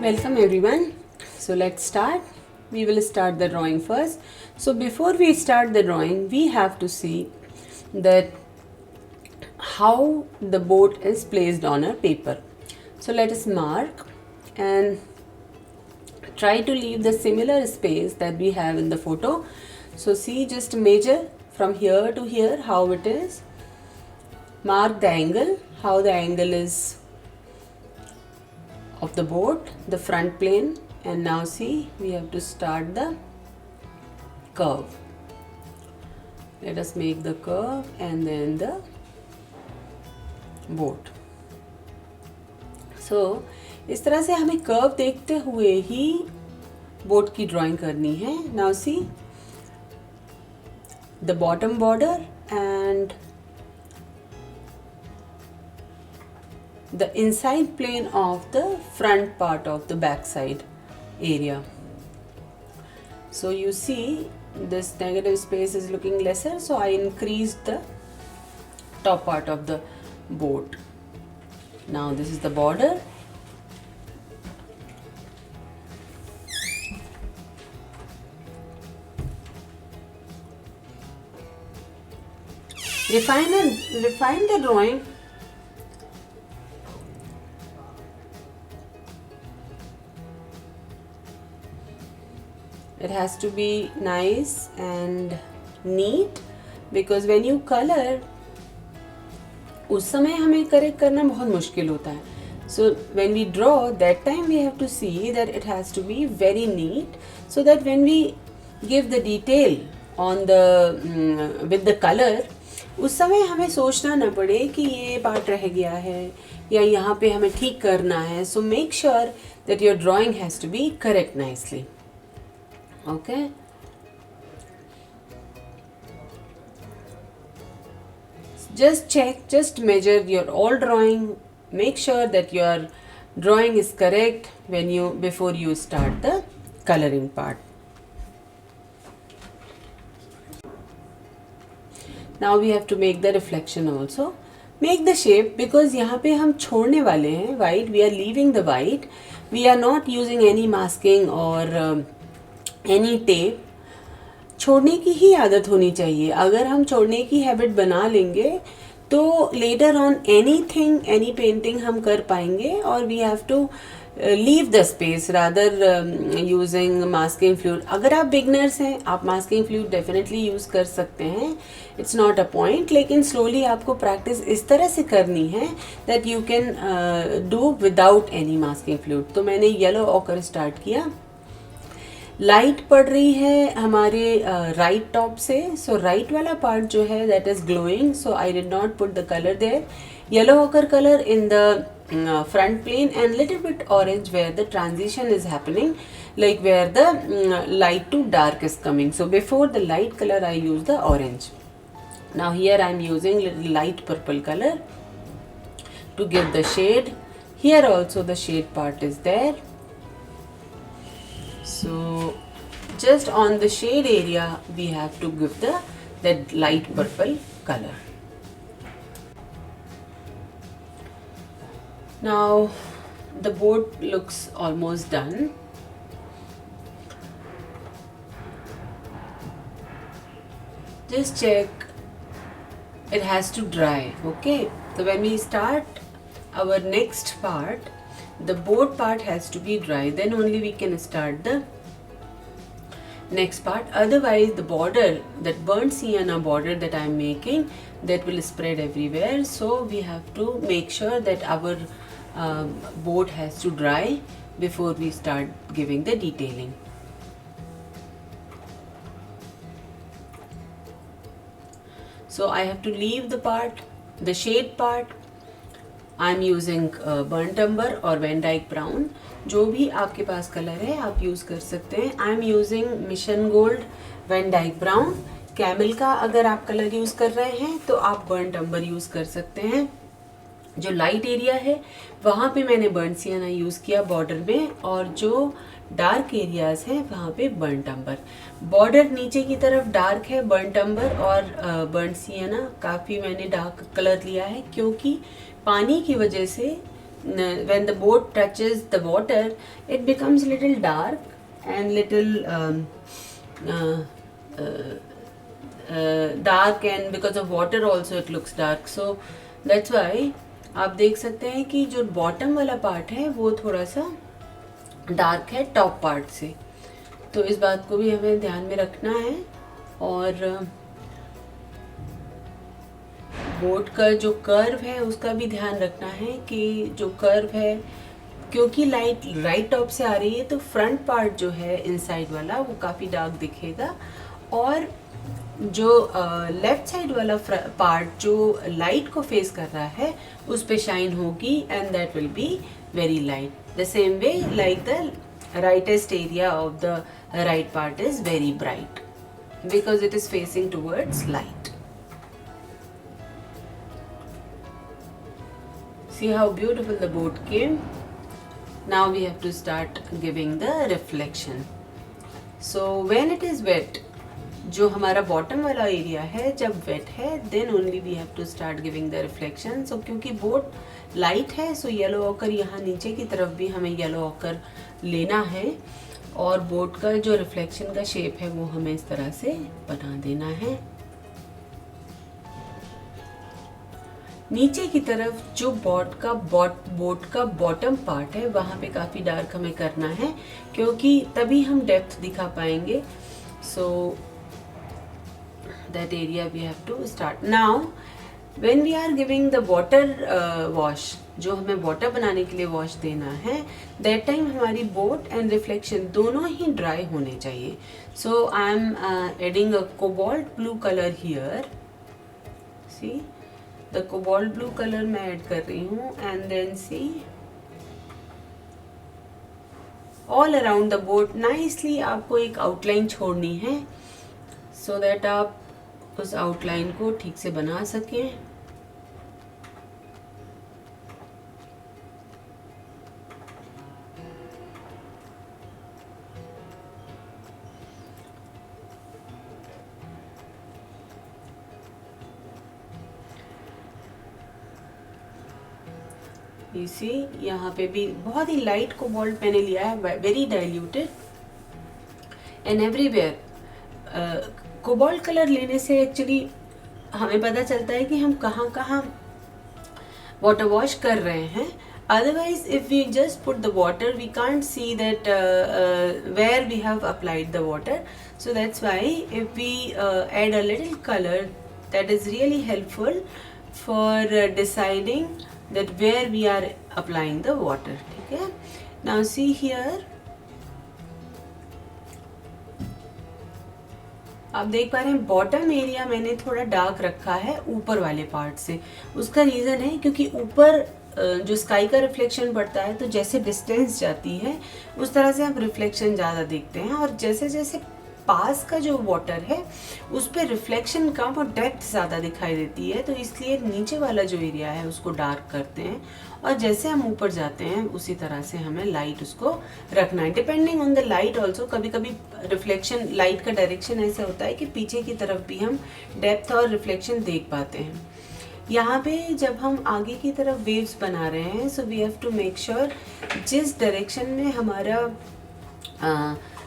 Welcome everyone. So let's start. We will start the drawing first. So before we start the drawing, we have to see that how the boat is placed on a paper. So let us mark and try to leave the similar space that we have in the photo. So see, just measure from here to here how it is. Mark the angle, how the angle is of the boat, the front plane, and now see, we have to start the curve. Let us make the curve and then the boat. So इस तरह से हमें curve देखते हुए ही boat की drawing करनी है. Now see the bottom border and the inside plane of the front part of the back side area. So you see this negative space is looking lesser, so I increased the top part of the boat. Now this is the border. Refine the drawing. It has to be nice and neat because when you color, उस समय हमें correct करना बहुत मुश्किल होता है. So when we draw, that time we have to see that it has to be very neat so that when we give the detail on the with the color, उस समय हमें सोचना न पड़े कि ये पार्ट रह गया है या यहाँ पे हमें ठीक करना है. So make sure that your drawing has to be correct nicely. Okay. Just check, just measure your all drawing. Make sure that your drawing is correct before you start the coloring part. Now we have to make the reflection also. Make the shape because यहाँ पे हम छोड़ने वाले हैं white. We are leaving the white. We are not using any masking or any tape. छोड़ने की ही आदत होनी चाहिए. अगर हम छोड़ने की हैबिट बना लेंगे तो later on any painting हम कर पाएंगे और we have to leave the space rather using masking fluid. अगर आप beginners हैं, आप masking fluid definitely use कर सकते हैं. It's not a point, लेकिन slowly आपको practice इस तरह से करनी है that you can do without any masking fluid. तो मैंने yellow ochre start किया. लाइट पड़ रही है हमारे राइट टॉप से. सो राइट वाला पार्ट जो है that is glowing, so I did not put the colour there. Yellow ochre colour in the front plane and little bit orange where the transition is happening, like where the light to dark is coming. So before the light color I use the orange. Now here I am using little light purple color to give the shade. Here also the shade part is there. So just on the shade area we have to give that light purple color. Now the boat looks almost done. Just check it has to dry. Okay, so when we start our next part, the boat part has to be dry, then only we can start the next part. Otherwise the border, that burnt sienna border that I am making, that will spread everywhere. So we have to make sure that our boat has to dry before we start giving the detailing. So I have to leave the part, the shade part. I am using बर्nt umber और Van Dyke brown. जो भी आपके पास colour है आप use कर सकते हैं. I am using mission gold, Van Dyke brown. Camel का अगर आप कलर यूज़ कर रहे हैं तो आप बर्nt umber यूज़ कर सकते हैं. जो लाइट एरिया है वहाँ पे मैंने बर्nt सियाना यूज़ किया बॉर्डर में, और जो डार्क एरियाज हैं वहाँ पे बर्nt umber. बॉर्डर नीचे की तरफ डार्क है बर्nt umber और बर्nt सियाना काफ़ी मैंने डार्क कलर लिया है क्योंकि पानी की वजह से when the boat touches the water, it becomes little dark and little dark, and because of water also it looks dark. So that's why आप देख सकते हैं कि जो बॉटम वाला पार्ट है वो थोड़ा सा डार्क है टॉप पार्ट से, तो इस बात को भी हमें ध्यान में रखना है। और बोट का जो कर्व है उसका भी ध्यान रखना है कि जो कर्व है, क्योंकि लाइट राइट टॉप से आ रही है तो फ्रंट पार्ट जो है इनसाइड वाला वो काफ़ी डार्क दिखेगा, और जो लेफ्ट साइड वाला पार्ट जो लाइट को फेस कर रहा है उस पे शाइन होगी, and that will be very light. The same way like the rightest area of the right part is very bright because it is facing towards light. See how beautiful the boat came. Now we have to start giving the reflection. So when it is wet, जो हमारा bottom वाला area है जब wet है, then only we have to start giving the reflection. So क्योंकि boat light है so yellow occur यहाँ नीचे की तरफ भी हमें येलो ऑकर लेना है, और बोट का जो रिफ्लेक्शन का शेप है वो हमें इस तरह से बना देना है। नीचे की तरफ जो बोट का बॉटम पार्ट है वहाँ पे काफ़ी डार्क हमें करना है, क्योंकि तभी हम डेप्थ दिखा पाएंगे। So that area we have to start. Now when we are giving the water wash, जो हमें वाटर बनाने के लिए वॉश देना है, दैट टाइम हमारी बोट एंड रिफ्लेक्शन दोनों ही ड्राई होने चाहिए। So I am adding a cobalt blue colour here. See the cobalt blue colour मैं ऐड कर रही हूँ, and then see all around the boat nicely आपको एक आउटलाइन छोड़नी है, सो दैट आप उस आउटलाइन को ठीक से बना सकें। इसी यहाँ पे भी बहुत ही लाइट कोबाल्ट मैंने लिया है, very diluted, and everywhere cobalt colour लेने से एक्चुअली हमें पता चलता है कि हम कहाँ कहाँ वाटर वॉश कर रहे हैं। Otherwise, if we just put the water, we can't see that where we have applied the water. So that's why if we add a little color, that is really helpful for deciding that where we are applying the water. Okay? Now see here. आप देख पा रहे हैं bottom area मैंने थोड़ा dark रखा है ऊपर वाले पार्ट से। उसका रीज़न है क्योंकि ऊपर जो स्काई का रिफ्लेक्शन पड़ता है तो जैसे डिस्टेंस जाती है उस तरह से आप रिफ्लेक्शन ज़्यादा देखते हैं, और जैसे जैसे पास का जो वाटर है उस पर रिफ्लेक्शन कम और डेप्थ ज़्यादा दिखाई देती है, तो इसलिए नीचे वाला जो एरिया है उसको डार्क करते हैं, और जैसे हम ऊपर जाते हैं उसी तरह से हमें लाइट उसको रखना है। Depending on the light also, कभी कभी रिफ्लेक्शन लाइट का डायरेक्शन ऐसा होता है कि पीछे की तरफ भी हम डेप्थ और रिफ्लेक्शन देख पाते हैं। यहाँ पे जब हम आगे की तरफ वेव्स बना रहे हैं, so we have to make sure जिस डायरेक्शन में हमारा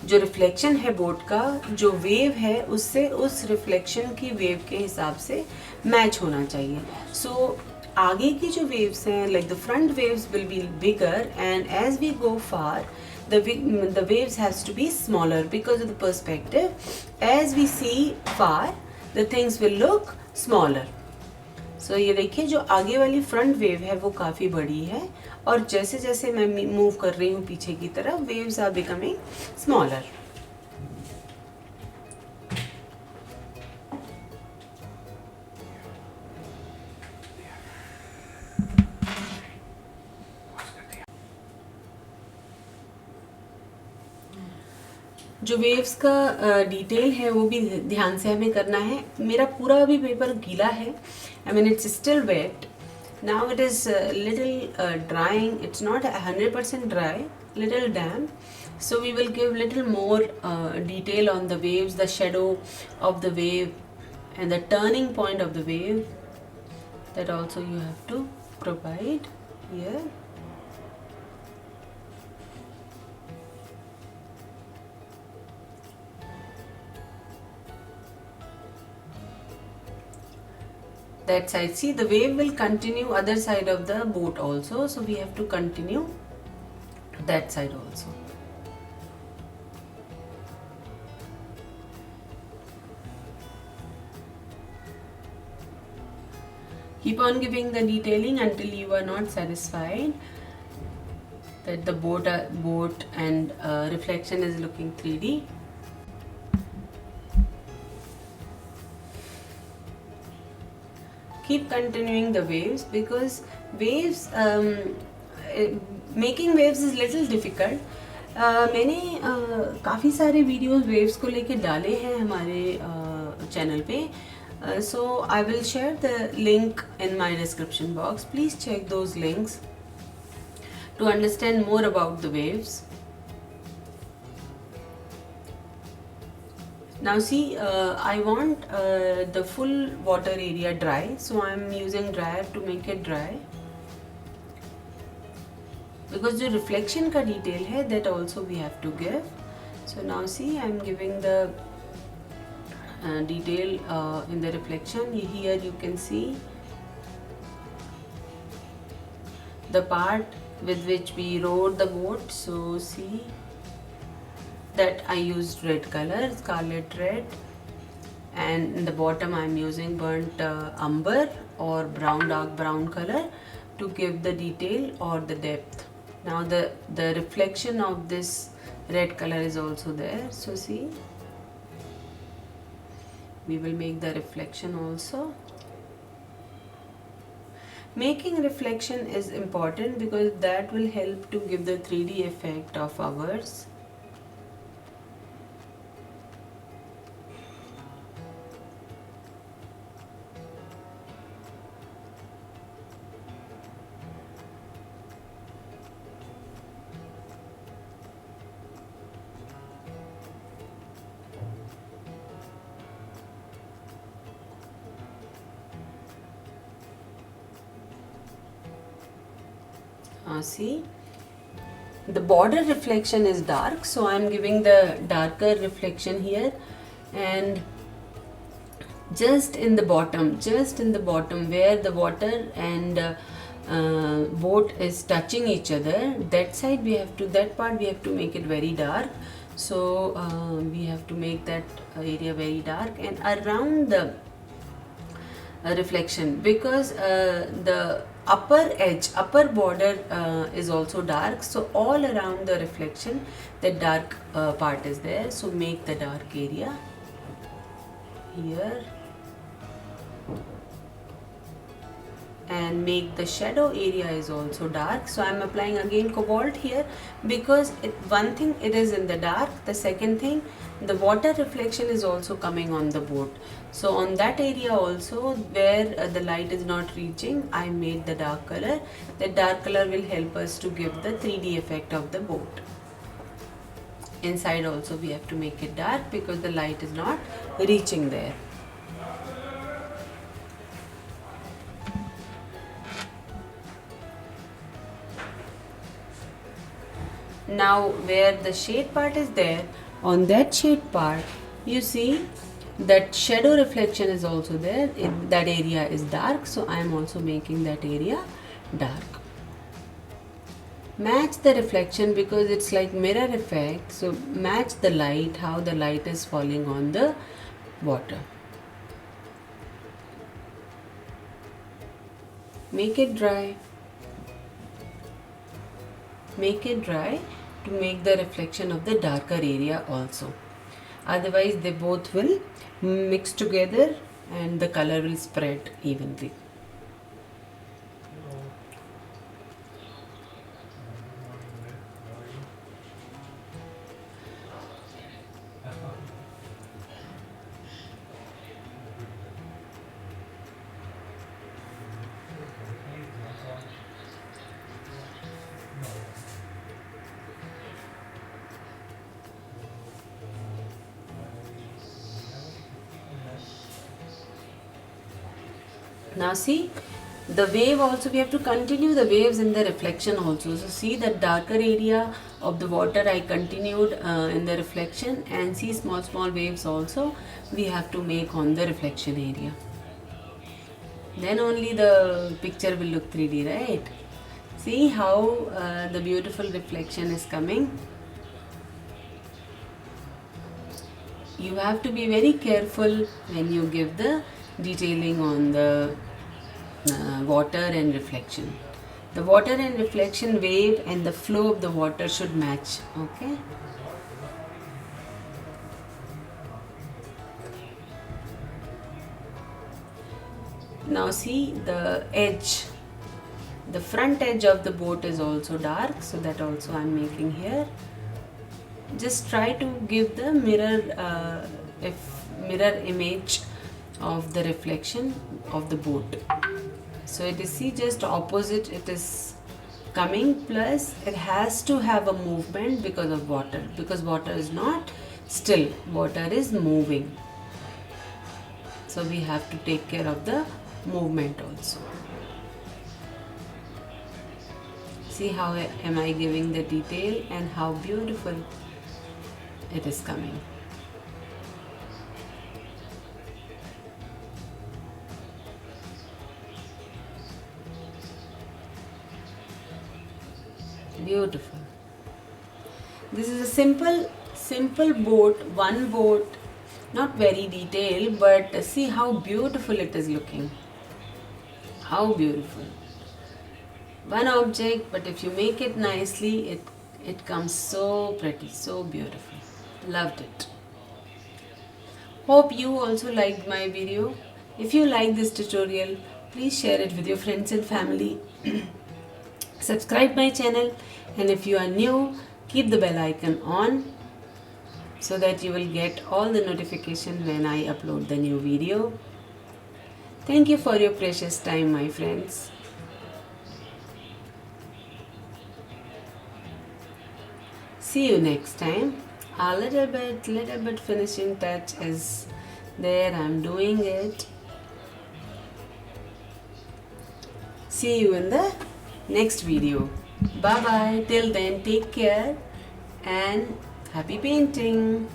जो रिफ्लेक्शन है बोट का, जो वेव है उससे उस रिफ्लेक्शन की वेव के हिसाब से मैच होना चाहिए। सो आगे की जो वेव्स हैं, like the front waves will be bigger, and as we go far the waves has to be smaller because of the perspective. As we see far, the things will look smaller. So ये देखिए जो आगे वाली front wave है वो काफ़ी बड़ी है, और जैसे जैसे मैं मूव कर रही हूँ पीछे की तरफ, वेव्स आर बिकमिंग स्मॉलर। जो वेव्स का डिटेल है वो भी ध्यान से हमें करना है। मेरा पूरा भी पेपर गीला है, I mean it's still wet. Now it is little drying. It's not 100% dry, little damp. So we will give little more detail on the waves, the shadow of the wave and the turning point of the wave. That also you have to provide here. that side. See, the wave will continue other side of the boat also, so we have to continue that side also. Keep on giving the detailing until you are not satisfied that the boat and reflection is looking 3D. Keep continuing the waves, because waves, making waves is little difficult. मैंने काफ़ी सारे videos waves को लेके डाले हैं हमारे channel पे. So I will share the link in my description box. Please check those links to understand more about the waves. Now see, I want the full water area dry, so I am using dryer to make it dry, because the reflection ka detail hai, that also we have to give. So now see, I am giving the detail in the reflection. Here you can see the part with which we rowed the boat. So see that I used red color, scarlet red, and in the bottom I am using burnt umber or brown, dark brown color to give the detail or the depth. Now the reflection of this red color is also there. So see, we will make the reflection also. Making reflection is important because that will help to give the 3D effect of ours. See, the border reflection is dark, so I am giving the darker reflection here, and just in the bottom where the water and boat is touching each other, that part we have to make it very dark. So we have to make that area very dark, and around the reflection, because the upper border is also dark, so all around the reflection the dark part is there. So make the dark area here, and make the shadow area is also dark. So I am applying again cobalt here, because one thing, it is in the dark, the second thing, the water reflection is also coming on the boat. So on that area also where the light is not reaching, I made the dark color. The dark color will help us to give the 3D effect of the boat. Inside also we have to make it dark because the light is not reaching there. Now where the shade part is there, on that shade part you see that shadow reflection is also there. That area is dark, so I am also making that area dark. Match the reflection because it's like mirror effect, so match the light, how the light is falling on the water. Make it dry. Make it dry to make the reflection of the darker area also. Otherwise they both will mix together and the color will spread evenly. Now see, the wave also, we have to continue the waves in the reflection also. So see that darker area of the water I continued in the reflection, and see small waves also we have to make on the reflection area. Then only the picture will look 3D, right? See how the beautiful reflection is coming. You have to be very careful when you give the detailing on the water and reflection. The water and reflection wave and the flow of the water should match. Okay. Now see the edge. The front edge of the boat is also dark, so that also I am making here. Just try to give the mirror image of the reflection of the boat. So it is, see, just opposite it is coming, plus it has to have a movement because of water, because water is not still, water is moving. So we have to take care of the movement also. See how am I giving the detail and how beautiful it is coming. Beautiful. This is a simple boat, one boat, not very detailed, but see how beautiful it is looking. How beautiful. One object, but if you make it nicely, it comes so pretty, so beautiful. Loved it. Hope you also liked my video. If you like this tutorial, please share it with your friends and family. Subscribe my channel, and if you are new, keep the bell icon on so that you will get all the notification when I upload the new video. Thank you for your precious time, my friends. See you next time. A little bit finishing touch is there. I'm doing it. See you in the next video. Bye bye. Till then, take care and happy painting.